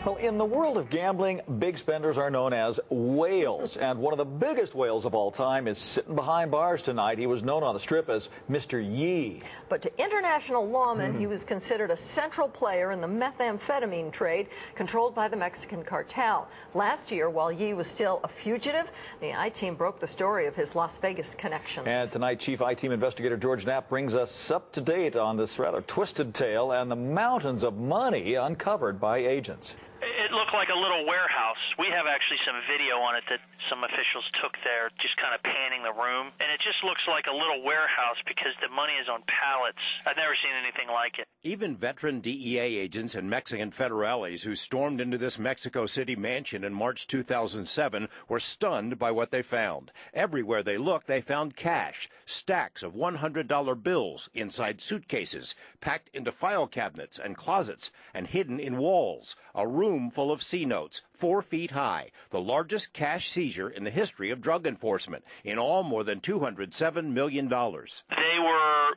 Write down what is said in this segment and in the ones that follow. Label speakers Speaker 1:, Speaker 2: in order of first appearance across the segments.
Speaker 1: Well, in the world of gambling, big spenders are known as whales. And one of the biggest whales of all time is sitting behind bars tonight. He was known on the Strip as Mr. Yi.
Speaker 2: But to international lawmen, he was considered a central player in the methamphetamine trade controlled by the Mexican cartel. Last year, while Yi was still a fugitive, the I-Team broke the story of his Las Vegas connections.
Speaker 1: And tonight, Chief I-Team investigator George Knapp brings us up to date on this rather twisted tale and the mountains of money uncovered by agents.
Speaker 3: It looked like a little warehouse. We have actually some video on it that some officials took there, just kind of panning the room. And it just looks like a little warehouse because the money is on pallets. I've never seen anything like it.
Speaker 4: Even veteran DEA agents and Mexican federales who stormed into this Mexico City mansion in March 2007 were stunned by what they found. Everywhere they looked, they found cash, stacks of $100 bills inside suitcases, packed into file cabinets and closets, and hidden in walls. A room full of C-notes, 4 feet high, the largest cash seizure in the history of drug enforcement. In all, more than $207 million.
Speaker 3: They were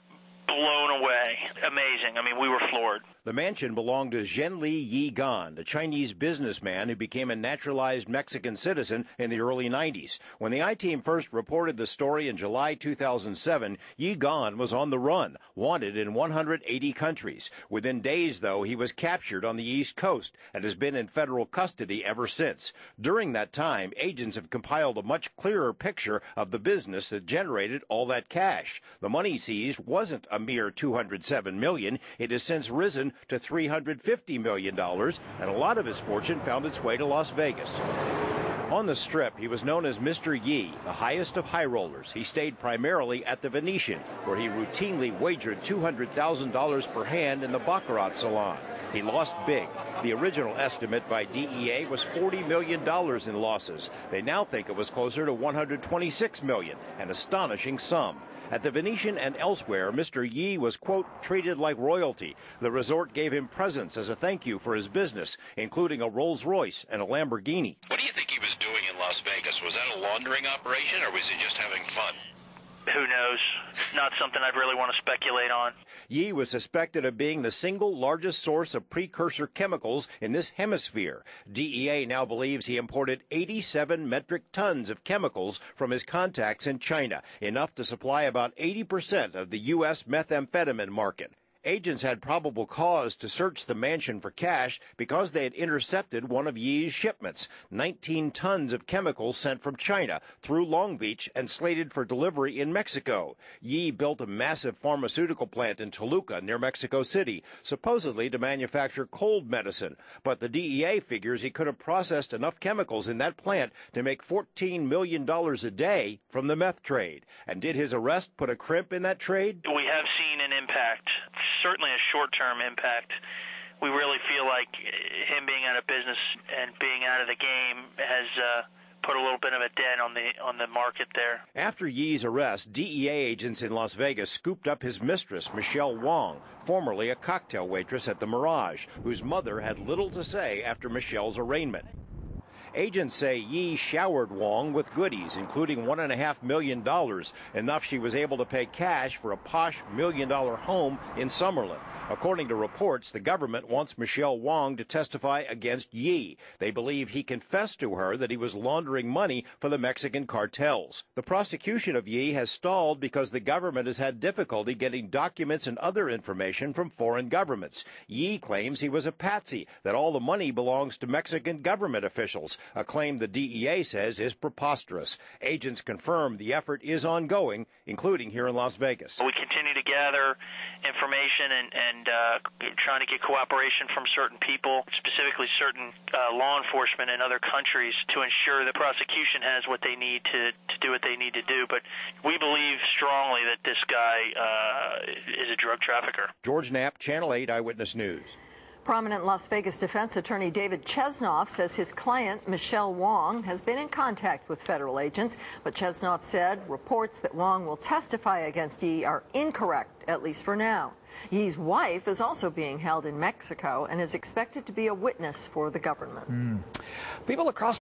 Speaker 3: blown away. Amazing. I mean, we were floored.
Speaker 4: The mansion belonged to Zhenli Yigan, a Chinese businessman who became a naturalized Mexican citizen in the early 90s. When the I-Team first reported the story in July 2007, Yigan was on the run, wanted in 180 countries. Within days, though, he was captured on the East Coast and has been in federal custody ever since. During that time, agents have compiled a much clearer picture of the business that generated all that cash. The money seized wasn't a mere $207 million. It has since risen to $350 million, and a lot of his fortune found its way to Las Vegas. On the Strip, he was known as Mr. Yi, the highest of high rollers. He stayed primarily at the Venetian, where he routinely wagered $200,000 per hand in the Baccarat salon. He lost big. The original estimate by DEA was $40 million in losses. They now think it was closer to $126 million, an astonishing sum. At the Venetian and elsewhere, Mr. Yi was, quote, treated like royalty. The resort gave him presents as a thank you for his business, including a Rolls-Royce and a Lamborghini.
Speaker 5: What do you think he was doing in Las Vegas? Was that a laundering operation, or was he just having fun?
Speaker 3: Who knows? Not something I'd really want to speculate on.
Speaker 4: Yi was suspected of being the single largest source of precursor chemicals in this hemisphere. DEA now believes he imported 87 metric tons of chemicals from his contacts in China, enough to supply about 80% of the U.S. methamphetamine market. Agents had probable cause to search the mansion for cash because they had intercepted one of Yi's shipments, 19 tons of chemicals sent from China through Long Beach and slated for delivery in Mexico. Yi built a massive pharmaceutical plant in Toluca near Mexico City, supposedly to manufacture cold medicine. But the DEA figures he could have processed enough chemicals in that plant to make $14 million a day from the meth trade. And did his arrest put a crimp in that trade?
Speaker 3: We have seen an impact. Certainly a short-term impact. We really feel like him being out of business and being out of the game has put a little bit of a dent on the market there.
Speaker 4: After Yi's arrest, DEA agents in Las Vegas scooped up his mistress, Michelle Wong, formerly a cocktail waitress at the Mirage, whose mother had little to say after Michelle's arraignment. Agents say Yi showered Wong with goodies, including $1.5 million, enough she was able to pay cash for a posh $1 million home in Summerlin. According to reports, the government wants Michelle Wong to testify against Yi. They believe he confessed to her that he was laundering money for the Mexican cartels. The prosecution of Yi has stalled because the government has had difficulty getting documents and other information from foreign governments. Yi claims he was a patsy, that all the money belongs to Mexican government officials, a claim the DEA says is preposterous. Agents confirm the effort is ongoing, including here in Las Vegas.
Speaker 3: We continue to gather information and trying to get cooperation from certain people, specifically certain law enforcement in other countries, to ensure the prosecution has what they need to do what they need to do. But we believe strongly that this guy is a drug trafficker.
Speaker 4: George Knapp, Channel 8 Eyewitness News.
Speaker 2: Prominent Las Vegas defense attorney David Chesnoff says his client, Michelle Wong, has been in contact with federal agents, but Chesnoff said reports that Wong will testify against Yi are incorrect, at least for now. Yi's wife is also being held in Mexico and is expected to be a witness for the government.
Speaker 1: People across